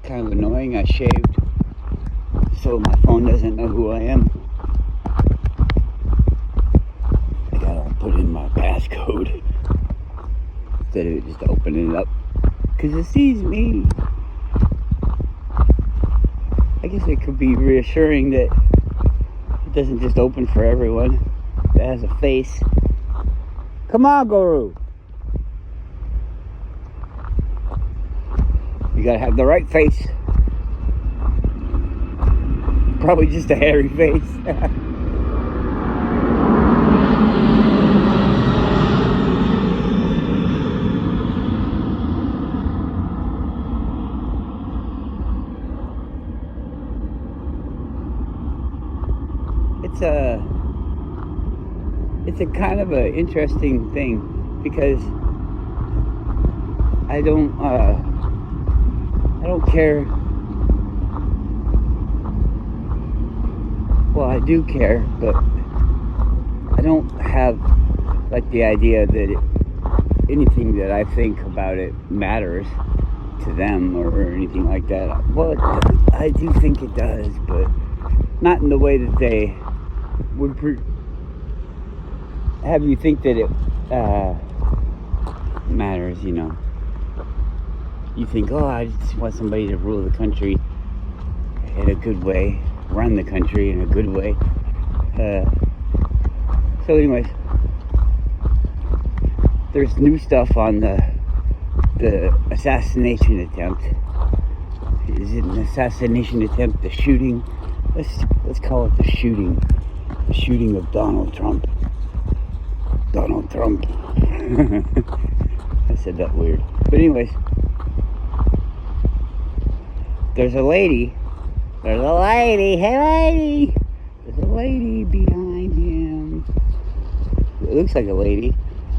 kind of annoying. I shaved so my phone doesn't know who I am. I gotta put in my passcode instead of just opening it up because it sees me. I guess it could be reassuring that it doesn't just open for everyone. It has a face. Come on, Guru. You gotta have the right face. Probably just a hairy face. It's a kind of an interesting thing because I don't care. Well, I do care, but I don't have like the idea that anything that I think about it matters to them or anything like that. Well, I do think it does, but not in the way that they would have you think that it matters, you know. You think, oh, I just want somebody to rule the country in a good way, run the country in a good way. So anyways, there's new stuff on the assassination attempt. Is it an assassination attempt? The shooting? Let's call it the shooting. The shooting of Donald Trump. Donald Trump. I said that weird. But anyways, there's a lady. Hey lady. There's a lady behind him. It looks like a lady.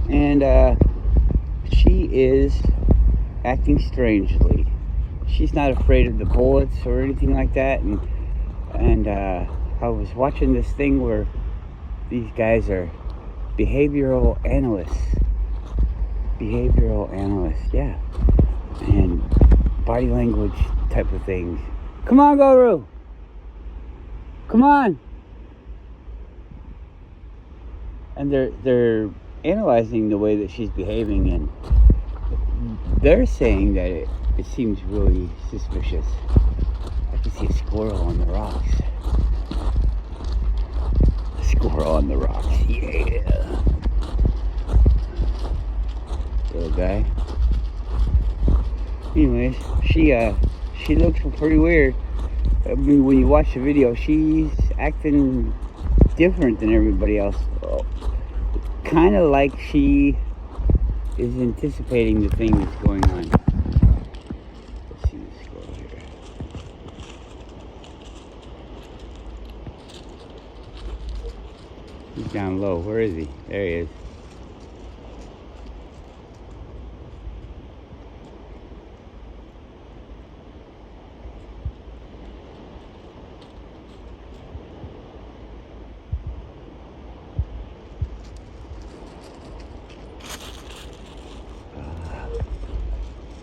And she is acting strangely. She's not afraid of the bullets or anything like that. And I was watching this thing where these guys are behavioral analysts, yeah, and body language type of things. Come on, Guru. Come on. And they're analyzing the way that she's behaving, and they're saying that it seems really suspicious. I can see a squirrel on the rocks. A squirrel on the rocks, yeah. Little guy. Anyways, she looks pretty weird. I mean, when you watch the video, she's acting different than everybody else. Kind of like she is anticipating the thing that's going on. Let's see this squirrel here. He's down low. Where is he? There he is.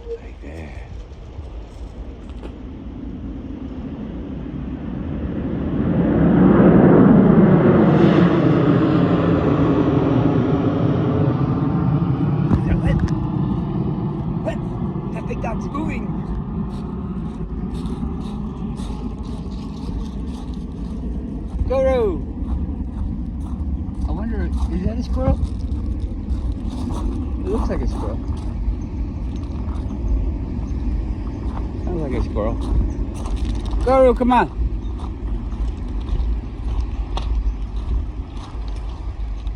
Right there. What? That big dog's moving. Guru. I wonder, is that a squirrel? It looks like a squirrel. Sounds like a squirrel. Guru, come on.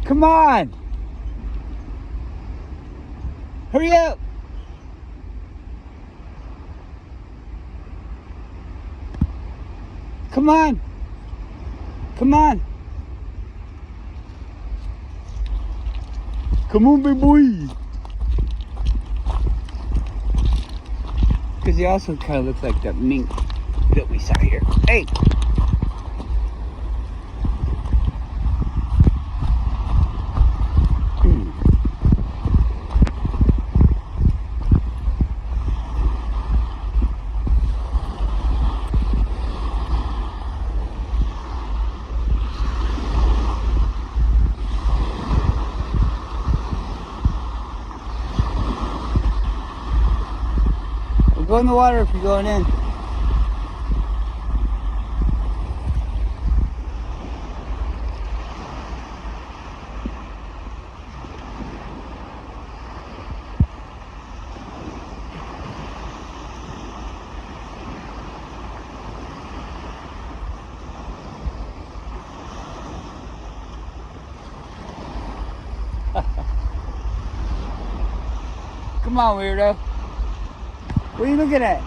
Come on. Hurry up. Come on. Come on. Come on, big boy. Because he also kind of looks like that mink that we saw here. Hey! Go in the water if you're going in. Come on, weirdo. What are you looking at?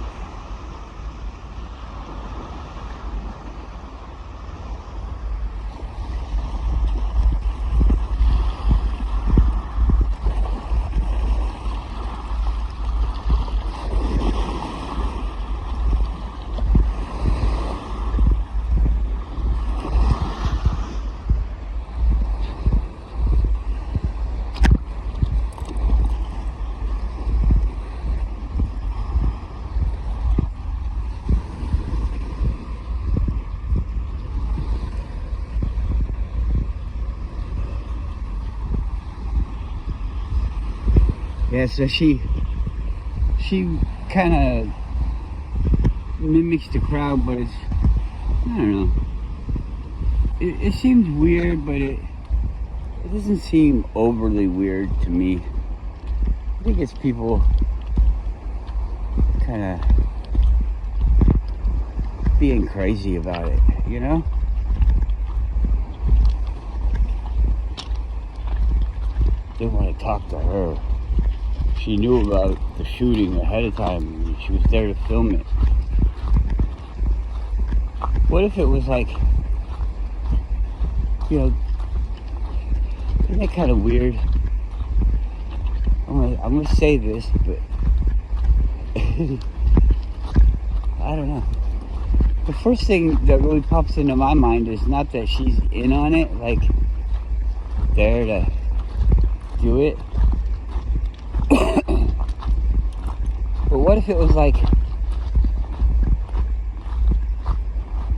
Yeah, so she kind of mimics the crowd, but it's, I don't know. It seems weird, but it doesn't seem overly weird to me. I think it's people kind of being crazy about it, you know? They want to talk to her. She knew about the shooting ahead of time and she was there to film it. What if it was like, you know, isn't that kind of weird? I'm gonna say this, but I don't know. The first thing that really pops into my mind is not that she's in on it, like there to do it. But what if it was like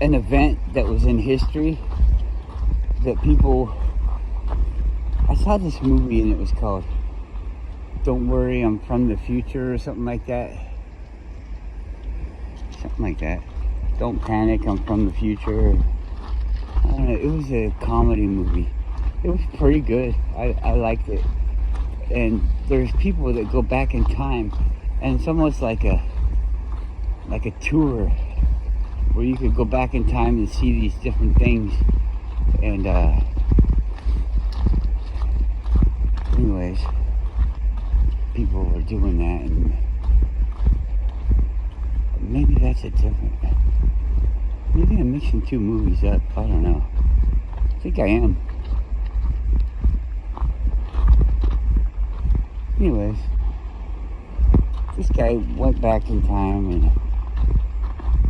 an event that was in history that people... I saw this movie and it was called Don't Worry, I'm From the Future or something like that. Something like that. Don't Panic, I'm From the Future. I don't know, it was a comedy movie. It was pretty good. I liked it. And there's people that go back in time, and it's almost like a tour where you could go back in time and see these different things. And anyways, people were doing that, and maybe that's a different... Maybe I'm mixing two movies up. I don't know. I think I am. Anyways, this guy went back in time and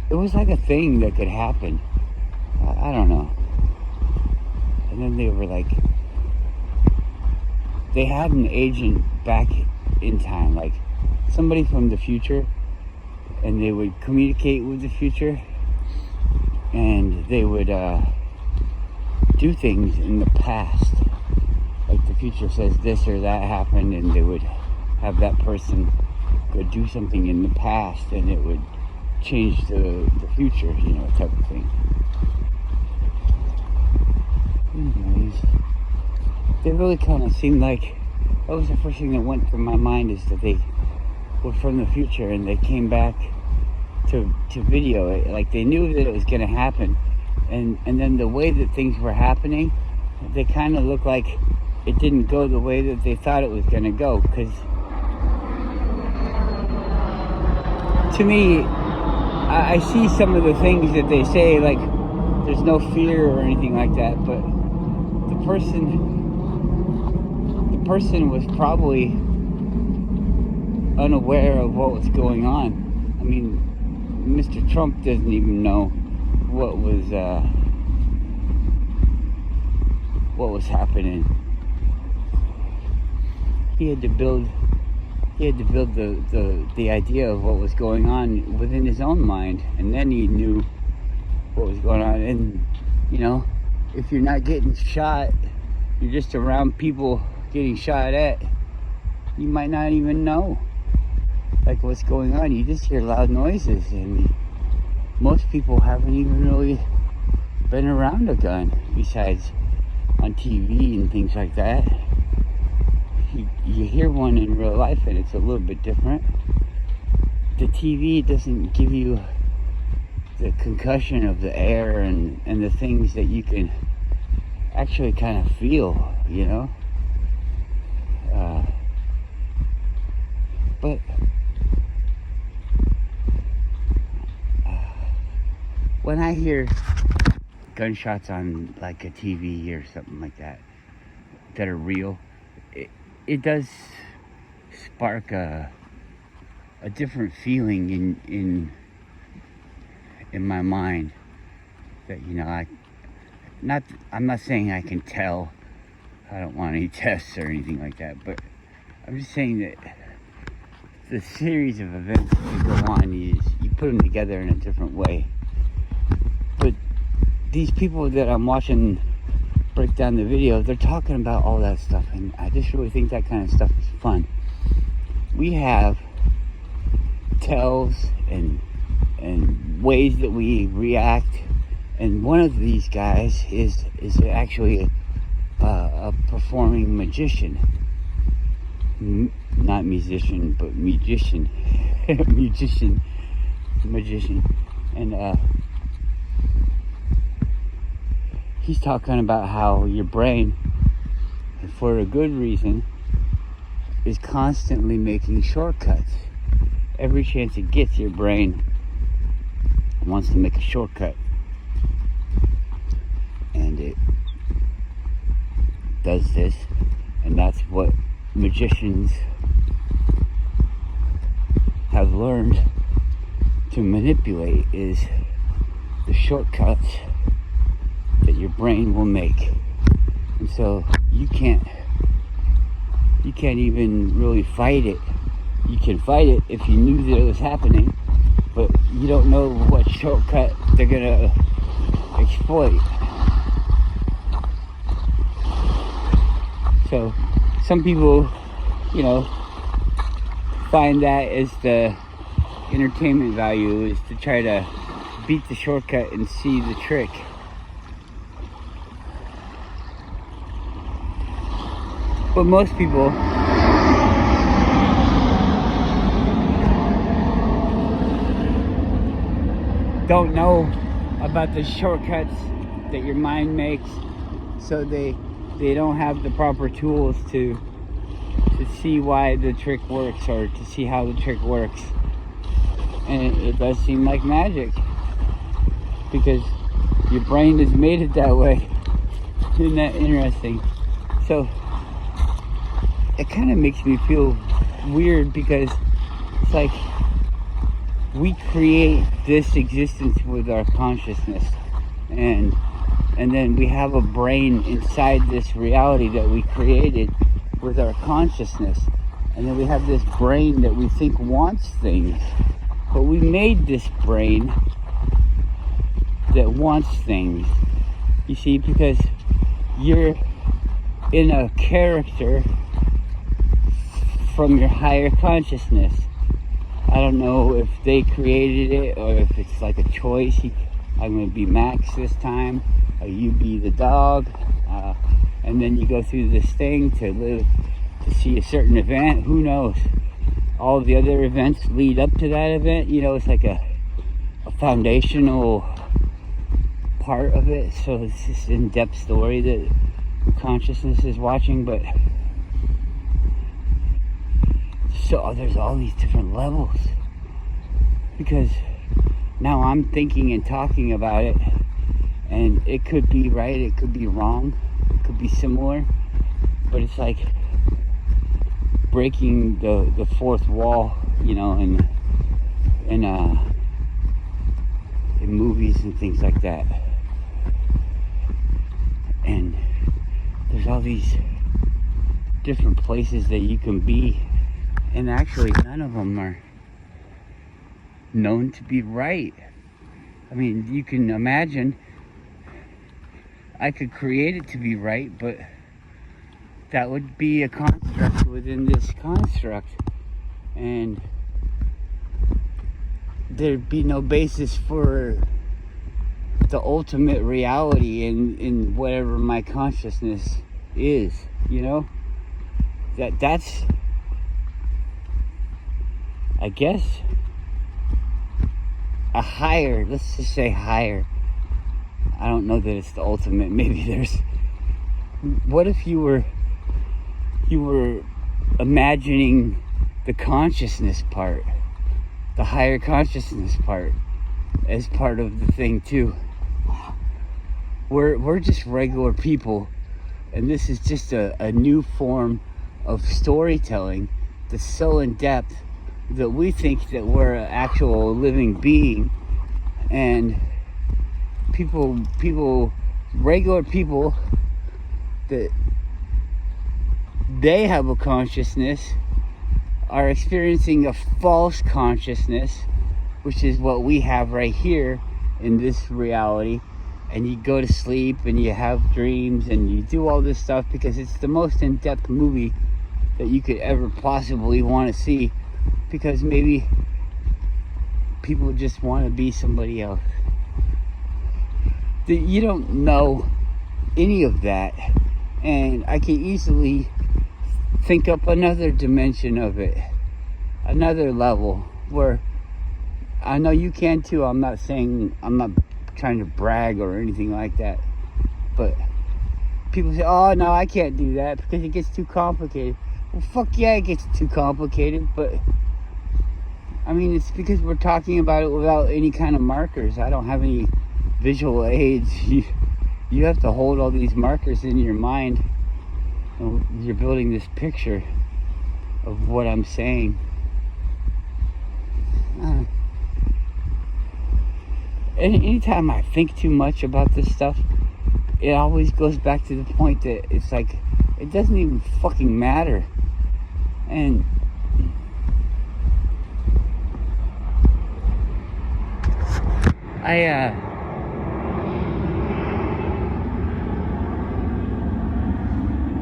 it was like a thing that could happen. I don't know. And then they were like, they had an agent back in time, like somebody from the future, and they would communicate with the future, and they would do things in the past. Like the future says this or that happened, and they would have that person go do something in the past, and it would change the future, you know, type of thing. Anyways, they really kind of seemed like, that was the first thing that went through my mind, is that they were from the future and they came back to video it. Like they knew that it was going to happen, and then the way that things were happening, they kind of looked like it didn't go the way that they thought it was going to go. Because to me, I see some of the things that they say, like there's no fear or anything like that, but the person was probably unaware of what was going on. I mean, Mr. Trump doesn't even know what was happening. He had to build the idea of what was going on within his own mind, and then he knew what was going on. And you know, if you're not getting shot, you're just around people getting shot at, you might not even know. like what's going on. You just hear loud noises, and most people haven't even really been around a gun besides on TV and things like that. You hear one in real life and it's a little bit different. The TV doesn't give you the concussion of the air and the things that you can actually kind of feel, you know. But when I hear gunshots on like a TV or something like that that are real, it does spark a different feeling in my mind that, you know, I'm not saying I can tell. I don't want any tests or anything like that, but I'm just saying that the series of events that go on, you put them together in a different way. But these people that I'm watching break down the video, they're talking about all that stuff, and I just really think that kind of stuff is fun. We have tells and ways that we react, and one of these guys is actually a performing magician. Not musician, but magician. Magician. And he's talking about how your brain, for a good reason, is constantly making shortcuts. Every chance it gets, your brain wants to make a shortcut. And it does this, and that's what magicians have learned to manipulate, is the shortcuts that your brain will make. And so you can't even really fight it. You can fight it if you knew that it was happening, but you don't know what shortcut they're gonna exploit. So some people, you know, find that as the entertainment value, is to try to beat the shortcut and see the trick. But most people don't know about the shortcuts that your mind makes, so they don't have the proper tools to see why the trick works, or to see how the trick works. And it does seem like magic, because your brain has made it that way. Isn't that interesting? So it kind of makes me feel weird, because it's like we create this existence with our consciousness, and then we have a brain inside this reality that we created with our consciousness, and then we have this brain that we think wants things, but we made this brain that wants things, you see, because you're in a character from your higher consciousness. I don't know if they created it or if it's like a choice. I'm going to be Max this time, or you be the dog, and then you go through this thing to see a certain event. Who knows? All the other events lead up to that event. You know, it's like a foundational part of it. So it's this in-depth story that consciousness is watching, but so there's all these different levels, because now I'm thinking and talking about it, and it could be right, it could be wrong, it could be similar, but it's like breaking the fourth wall, you know, in movies and things like that. And there's all these different places that you can be, and actually none of them are known to be right. I mean, you can imagine I could create it to be right, but that would be a construct within this construct, and there'd be no basis for the ultimate reality in whatever my consciousness is, you know? That's, I guess, a higher, let's just say higher. I don't know that it's the ultimate. Maybe there's, what if you were imagining the consciousness part, the higher consciousness part, as part of the thing too? We're just regular people, and this is just a new form of storytelling that's so in depth that we think that we're an actual living being, and people, regular people, that they have a consciousness, are experiencing a false consciousness, which is what we have right here in this reality. And you go to sleep and you have dreams and you do all this stuff because it's the most in-depth movie that you could ever possibly want to see, because maybe people just want to be somebody else. You don't know any of that, and I can easily think up another dimension of it, another level, where I know you can too. I'm not trying to brag or anything like that, but people say, oh no, I can't do that because it gets too complicated. Well, fuck yeah, it gets too complicated, but I mean, it's because we're talking about it without any kind of markers. I don't have any visual aids. You have to hold all these markers in your mind, and you're building this picture of what I'm saying. Anytime I think too much about this stuff, it always goes back to the point that it's like, it doesn't even fucking matter. And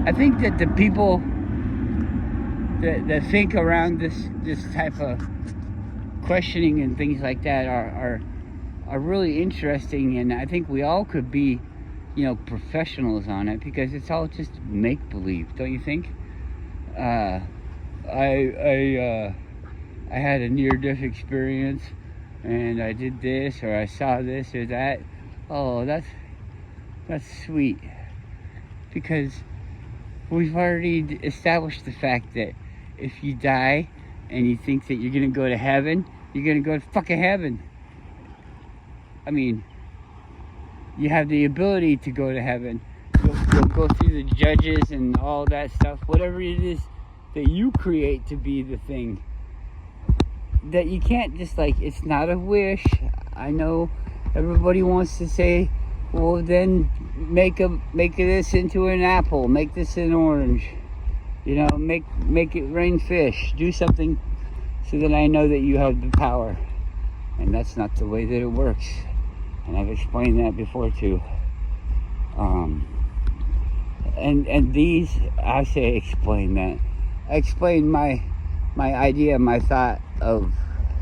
I think that the people that think around this type of questioning and things like that are really interesting, and I think we all could be, professionals on it, because it's all just make-believe, don't you think? I had a near-death experience, and I did this, or I saw this or that. Oh, that's sweet, because we've already established the fact that if you die and you think that you're gonna go to heaven, you're gonna go to fucking heaven. I mean, you have the ability to go to heaven. You'll go through the judges and all that stuff, whatever it is that you create to be the thing. That you can't just, it's not a wish. I know everybody wants to say, well, then make this into an apple, make this an orange, make it rain fish, do something so that I know that you have the power. And that's not the way that it works. And I've explained that before too. And these, I say explain that. I explained my idea, my thought of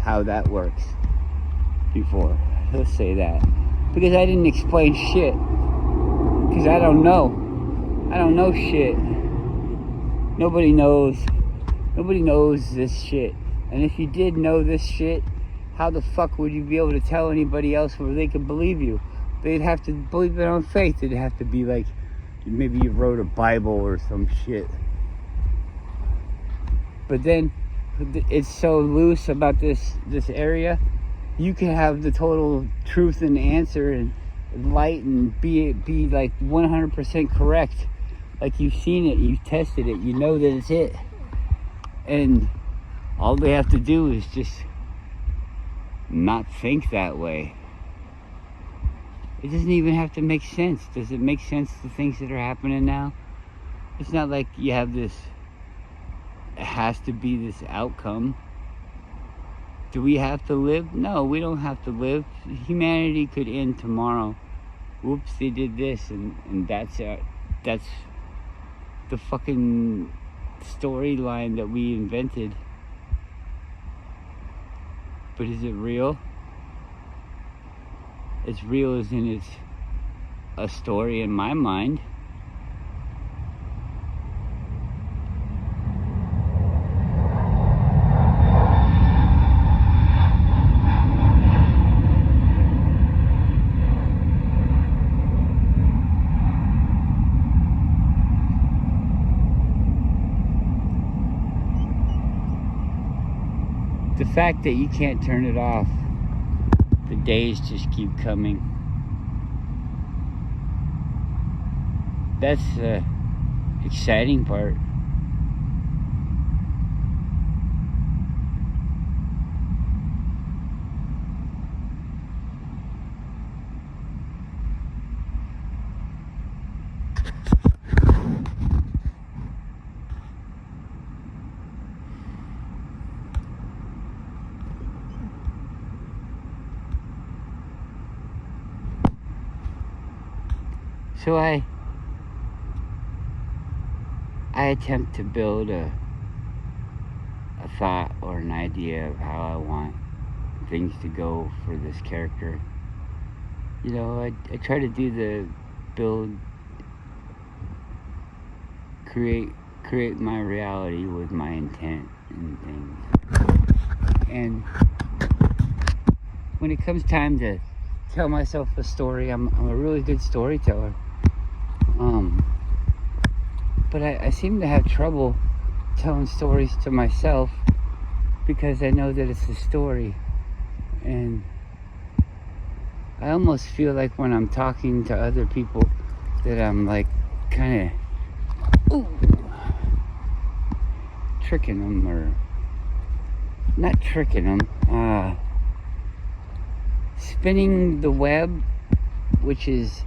how that works before. Let's say that. Because I didn't explain shit. Because I don't know. I don't know shit. Nobody knows. Nobody knows this shit. And if you did know this shit, how the fuck would you be able to tell anybody else where they could believe you? They'd have to believe it on faith. It'd have to be like, maybe you wrote a Bible or some shit. But then, it's so loose about this area. You can have the total truth and answer and light and be like 100% correct. Like you've seen it, you've tested it, you know that it's it. And all they have to do is just not think that way. It doesn't even have to make sense. Does it make sense, the things that are happening now? It's not like you have this, it has to be this outcome. Do we have to live? No, we don't have to live. Humanity could end tomorrow. Whoops, they did this, and that's the fucking storyline that we invented. But is it real? As real as in it's a story in my mind. The fact that you can't turn it off, the days just keep coming. That's the exciting part. So I attempt to build a thought or an idea of how I want things to go for this character. You know, I try to do the build, create my reality with my intent and things. And when it comes time to tell myself a story, I'm a really good storyteller. But I seem to have trouble telling stories to myself because I know that it's a story. And I almost feel like when I'm talking to other people that I'm like kind of tricking them, or not tricking them, spinning the web, which is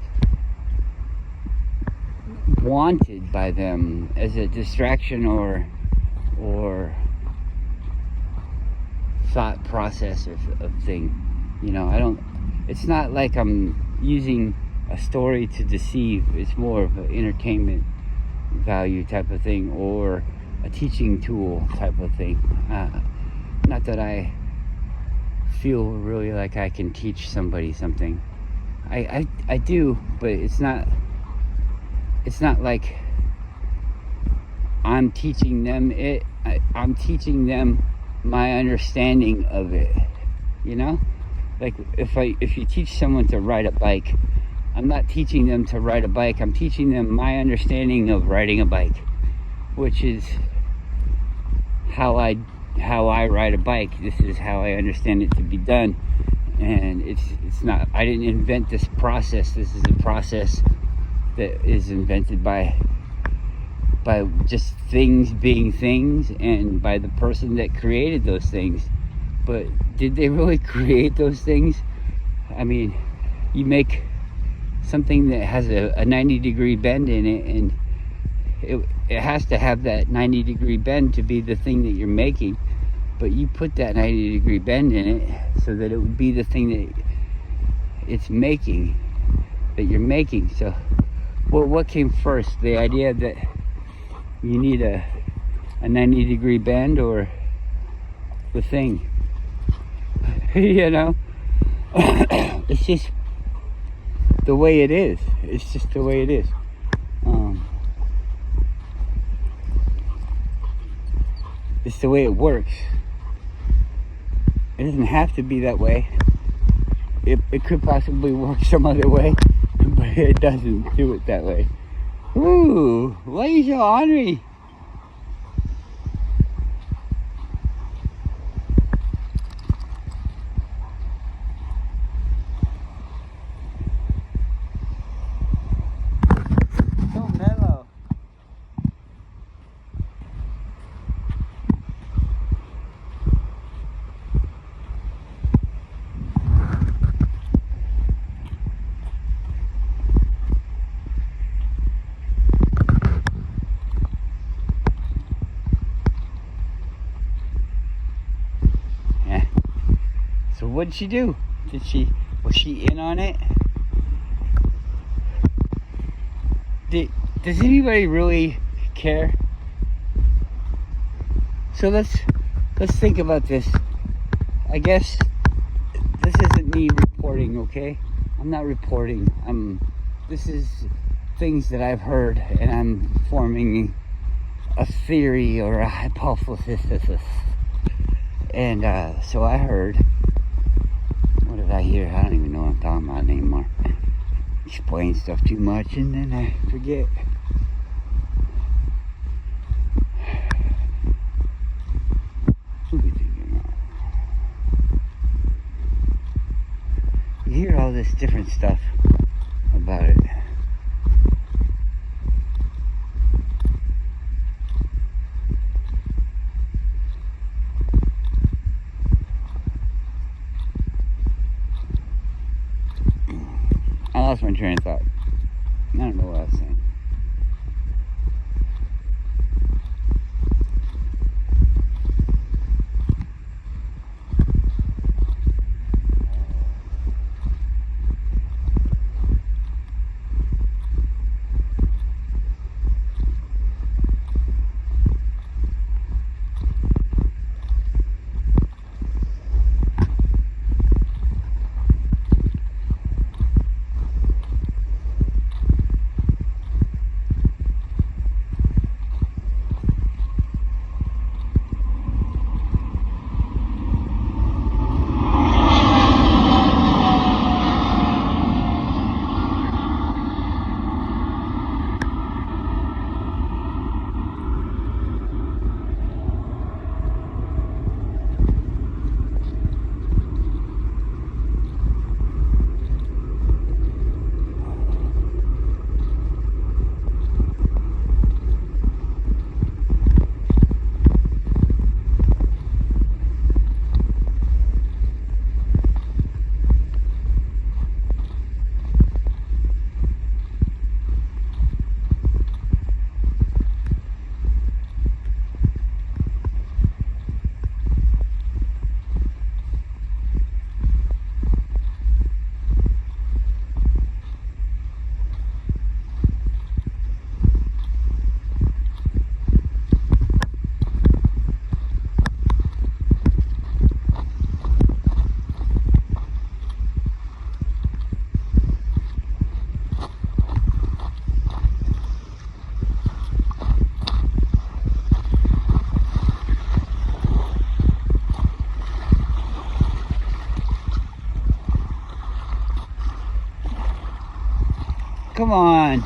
wanted by them as a distraction or thought process of thing. You know, it's not like I'm using a story to deceive. It's more of an entertainment value type of thing, or a teaching tool type of thing. Not that I feel really like I can teach somebody something. I do, but it's not like I'm teaching them it. I'm teaching them my understanding of it. You know, like if you teach someone to ride a bike, I'm not teaching them to ride a bike. I'm teaching them my understanding of riding a bike, which is how I ride a bike. This is how I understand it to be done. And it's not, I didn't invent this process. This is a process that is invented by just things being things, and by the person that created those things. But did they really create those things? I mean, you make something that has a 90-degree bend in it, and it has to have that 90-degree bend to be the thing that you're making. But you put that 90-degree bend in it so that it would be the thing that it's making, that you're making. So, well, what came first? The idea that you need a 90-degree bend, or the thing? You know? It's just the way it is. It's just the way it is. It's the way it works. It doesn't have to be that way. It could possibly work some other way, but it doesn't do it that way. Ooh, why are you so ornery? So mellow. So what did she do? Was she in on it? Does anybody really care? So let's think about this. I guess this isn't me reporting, okay? I'm not reporting. This is things that I've heard, and I'm forming a theory or a hypothesis. And so I heard, what did I hear? I don't even know what I'm talking about anymore. Explain stuff too much and then I forget. What are we thinking about? You hear all this different stuff about it. I lost my train of thought. I don't know what I was saying. Come on.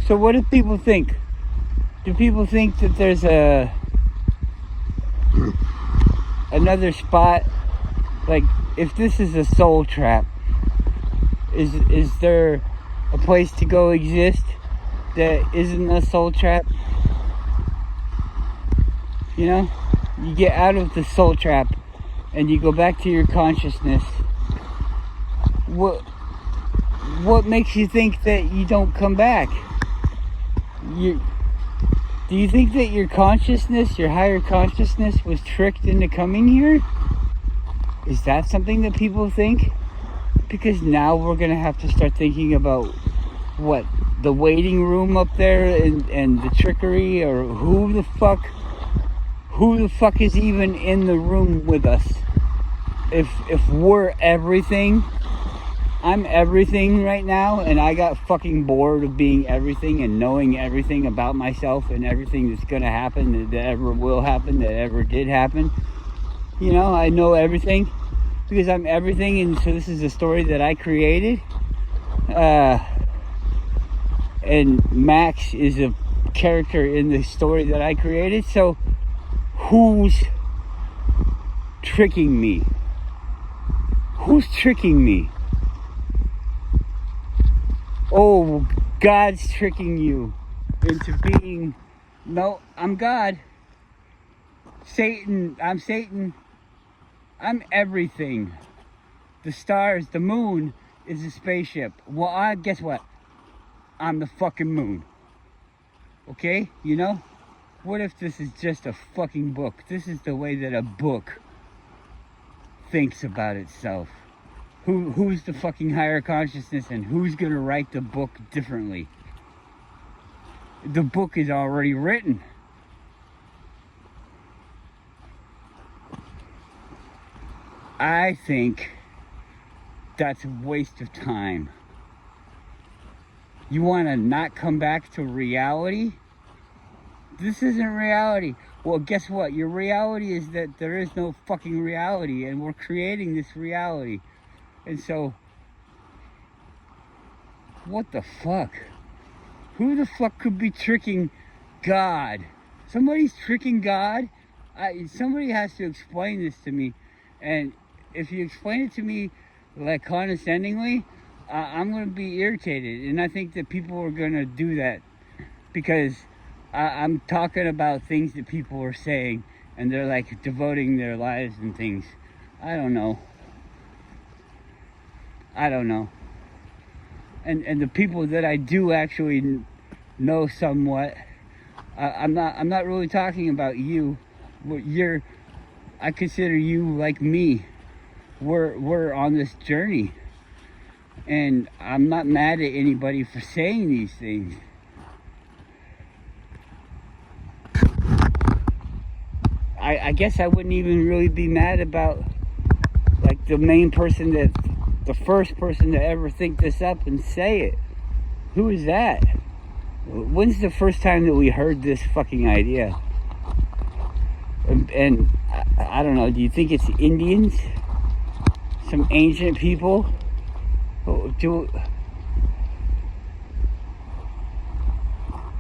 So what do people think? Do people think that there's another spot? Like, if this is a soul trap, is there a place to go exist that isn't a soul trap? You know? You get out of the soul trap and you go back to your consciousness. What makes you think that you don't come back? Do you think that your consciousness, your higher consciousness, was tricked into coming here? Is that something that people think? Because now we're going to have to start thinking about what, the waiting room up there and the trickery, or who the fuck is even in the room with us? If we're everything, I'm everything right now, and I got fucking bored of being everything and knowing everything about myself and everything that's gonna happen, that ever will happen, that ever did happen. You know, I know everything. because I'm everything, and so this is a story that I created. And Max is a character in the story that I created. So who's tricking me? Who's tricking me? Oh, God's tricking you into being, no, I'm God. Satan, I'm Satan. I'm everything. The stars, the moon is a spaceship. Well, guess what? I'm the fucking moon. Okay? You know? What if this is just a fucking book? This is the way that a book thinks about itself. Who's the fucking higher consciousness, and who's gonna write the book differently? The book is already written. I think that's a waste of time. You want to not come back to reality? This isn't reality. Well, guess what? Your reality is that there is no fucking reality, and we're creating this reality. And so, what the fuck? Who the fuck could be tricking God? Somebody's tricking God? Somebody has to explain this to me. And if you explain it to me like condescendingly, I'm going to be irritated. And I think that people are going to do that because I'm talking about things that people are saying, and they're like devoting their lives and things. I don't know. And the people that I do actually know somewhat, I'm not really talking about you. I consider you like me. We're on this journey, and I'm not mad at anybody for saying these things. I guess I wouldn't even really be mad about like the first person to ever think this up and say it. Who is that? When's the first time that we heard this fucking idea? And I don't know, do you think it's Indians? Some ancient people?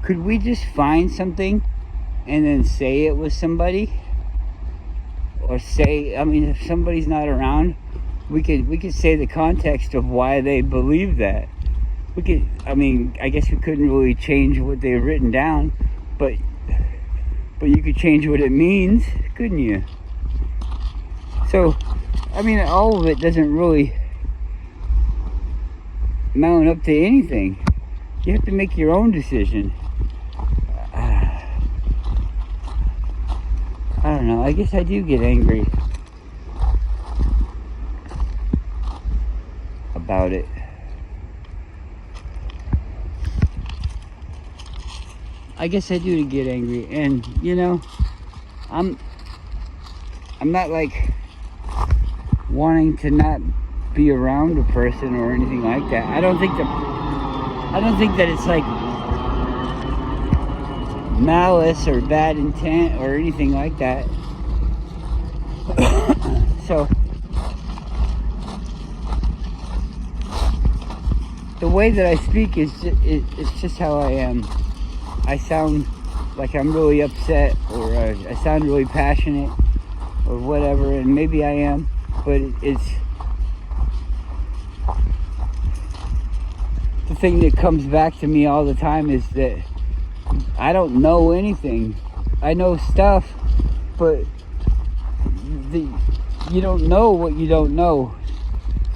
Could we just find something and then say it was somebody? Or say, I mean, if somebody's not around, we could say the context of why they believe that. I guess we couldn't really change what they've written down, but you could change what it means, couldn't you? So, I mean, all of it doesn't really mount up to anything. You have to make your own decision. I don't know, I guess I do get angry about it. I guess I do get angry, and you know, I'm not like wanting to not be around a person or anything like that. I don't think that it's like malice or bad intent or anything like that. So the way that I speak is just how I am. I sound like I'm really upset, or I sound really passionate, or whatever, and maybe I am, but it's the thing that comes back to me all the time is that I don't know anything. I know stuff, but you don't know what you don't know.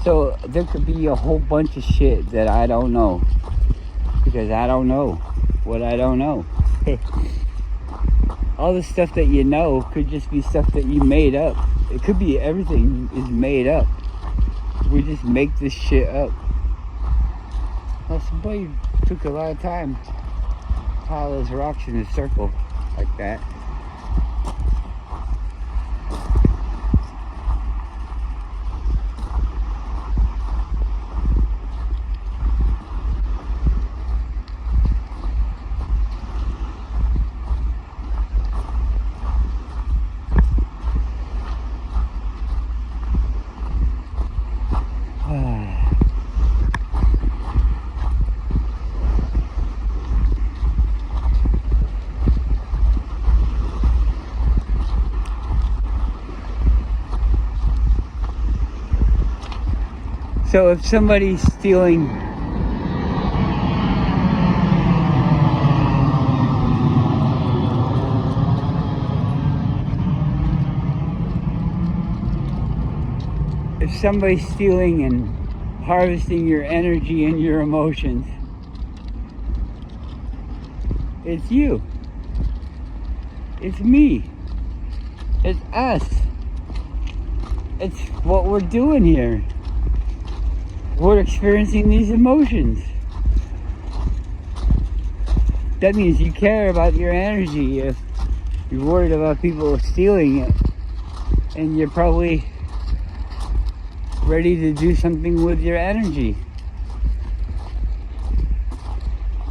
So there could be a whole bunch of shit that I don't know, because I don't know what I don't know. All the stuff that you know could just be stuff that you made up. It could be everything is made up. We just make this shit up. Well, somebody took a lot of time to pile those rocks in a circle like that. So if somebody's stealing and harvesting your energy and your emotions, it's you. It's me. It's us. It's what we're doing here. We're experiencing these emotions. That means you care about your energy. If you're worried about people stealing it, and you're probably ready to do something with your energy.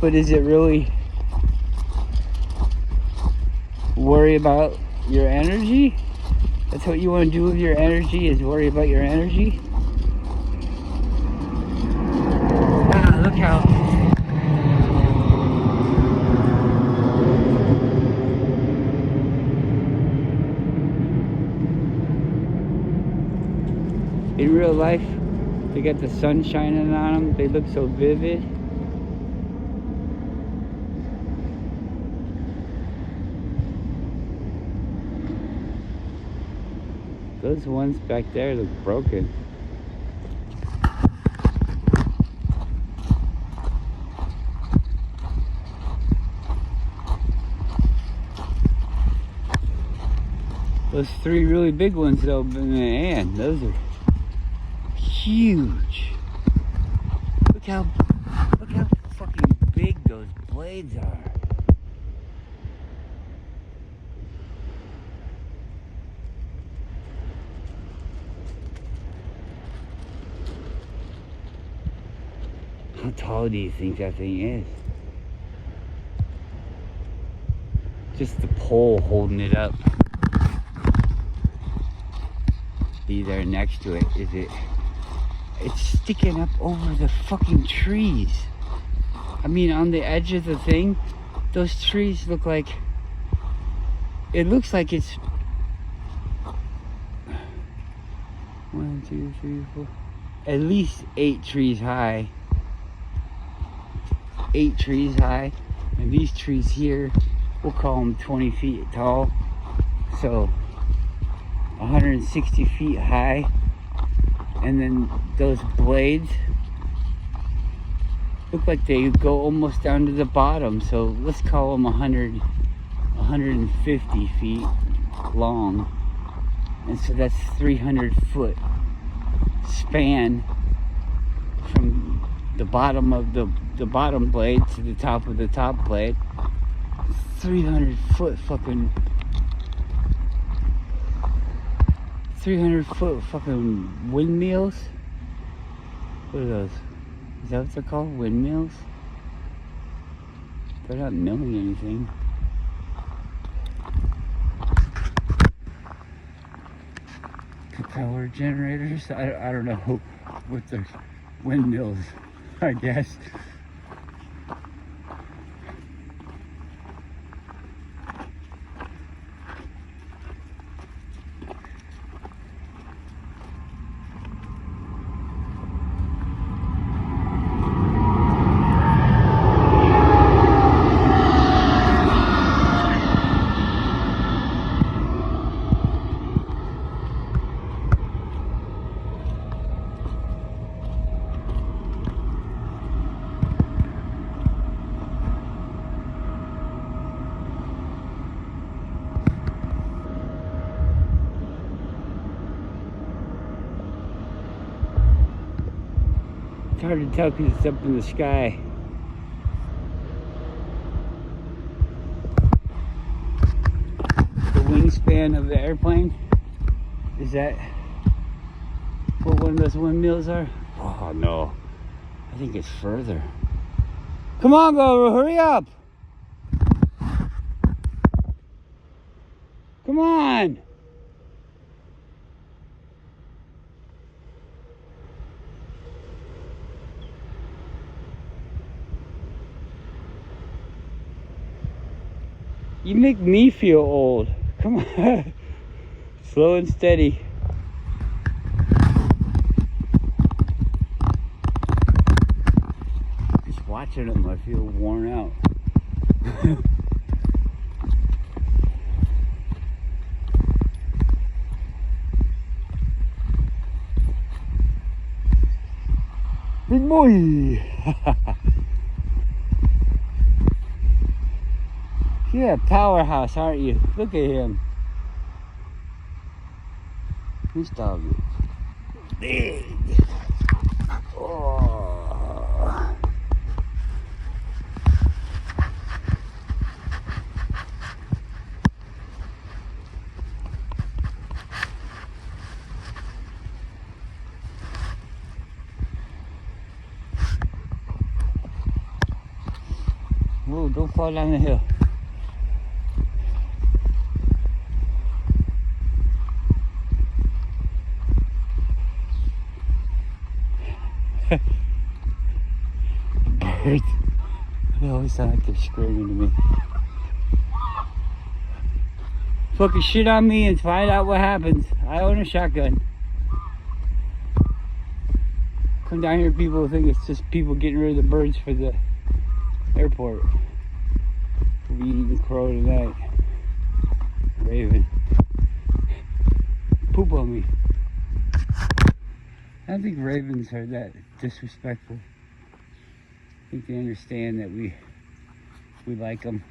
But is it really worry about your energy? That's what you want to do with your energy, is worry about your energy? Ah, look how in real life, they got the sun shining on them. They look so vivid. Those ones back there look broken. Those three really big ones though, man, those are huge. Look how fucking big those blades are. How tall do you think that thing is? Just the pole holding it up. Be there next to it. It's sticking up over the fucking trees. I mean, on the edge of the thing, those trees look like, it looks like it's 1, 2, 3, 4, at least 8 trees high. 8 trees high, and these trees here, we'll call them 20 feet tall, so 160 feet high. And then those blades look like they go almost down to the bottom, so let's call them 150 feet long, and so that's 300 foot span from the bottom of the bottom blade to the top of the top blade. 300 foot fucking 300 foot fucking windmills. What are those? Is that what they're called? Windmills? They're not milling anything. Power generators? I don't know what the windmills, I guess. It's hard to tell because it's up in the sky. The wingspan of the airplane, is that what one of those windmills are? Oh no, I think it's further. Come on, Grover, hurry up! Come on! You make me feel old. Come on. Slow and steady. watching them, I feel worn out. Big boy! You're a powerhouse, aren't you? Look at him. This dog is big. Oh. Whoa, don't fall down the hill. Birds. They always sound like they're screaming to me. Fucking shit on me and find out what happens. I own a shotgun. Come down here, people think it's just people getting rid of the birds for the airport. We'll be eating crow tonight. Raven. Poop on me. I don't think ravens are that disrespectful. I think they understand that we like them.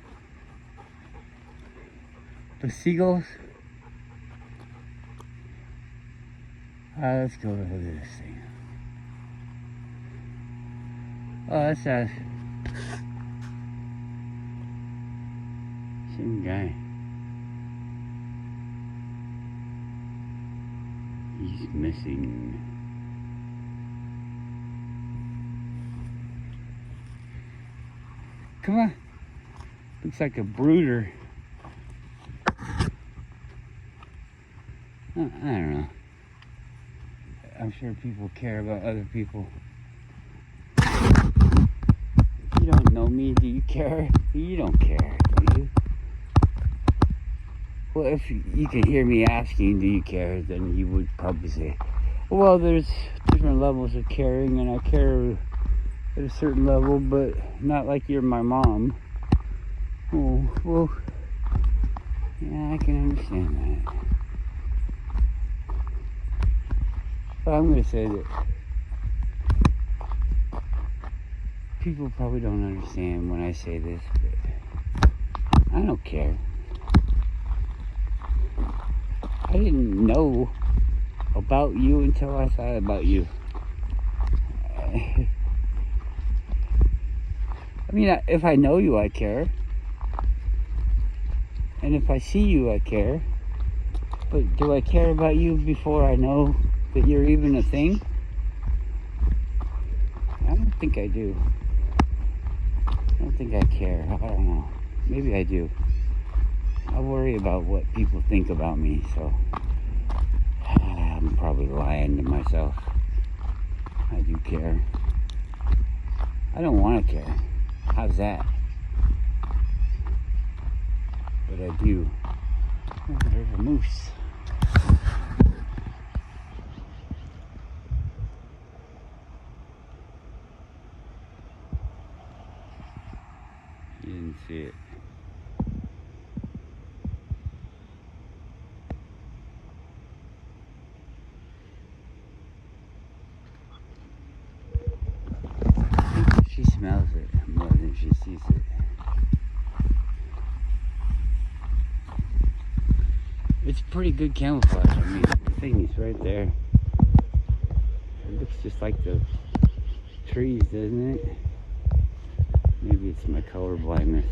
The seagulls. Let's go look at this thing. Oh, that's a same guy. He's missing. Come on. Looks like a brooder. I don't know. I'm sure people care about other people. You don't know me, do you care? You don't care, do you? Well, if you can hear me asking, do you care, then you would probably say, well, there's different levels of caring, and I care at a certain level, but not like you're my mom. Oh, well, yeah, I can understand that. But I'm going to say that people probably don't understand when I say this, but I don't care. I didn't know about you until I thought about you. I mean, if I know you, I care. And if I see you, I care. But do I care about you before I know that you're even a thing? I don't think I do. I don't think I care. I don't know. Maybe I do. I worry about what people think about me, so I'm probably lying to myself. I do care. I don't want to care. How's that? But I do. Oh, there's a moose. You didn't see it. She smells it more than she sees it. It's pretty good camouflage. I mean, the thing is right there. It looks just like the trees, doesn't it? Maybe it's my color blindness.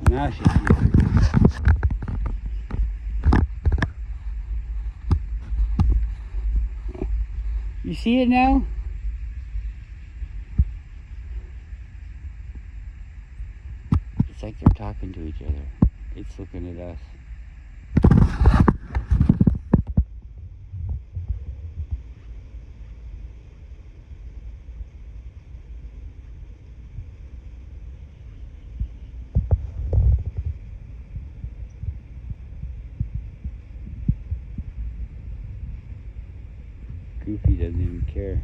Now she sees it. You see it now? It's like they're talking to each other. It's looking at us. Goofy doesn't even care.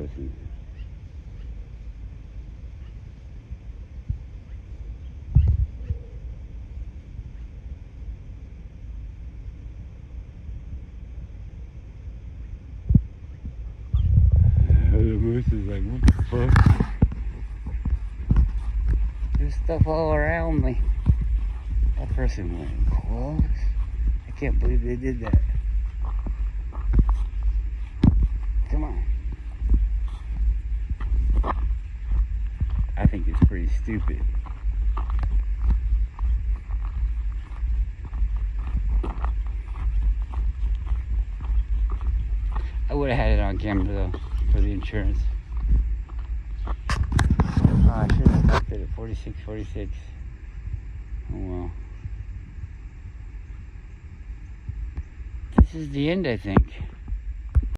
person. The moose is like, what the fuck? There's stuff all around me. That person went close. I can't believe they did that. Come on. I think it's pretty stupid. I would have had it on camera though, for the insurance. Oh, I should have stopped it at 46, 46. Oh well. This is the end, I think.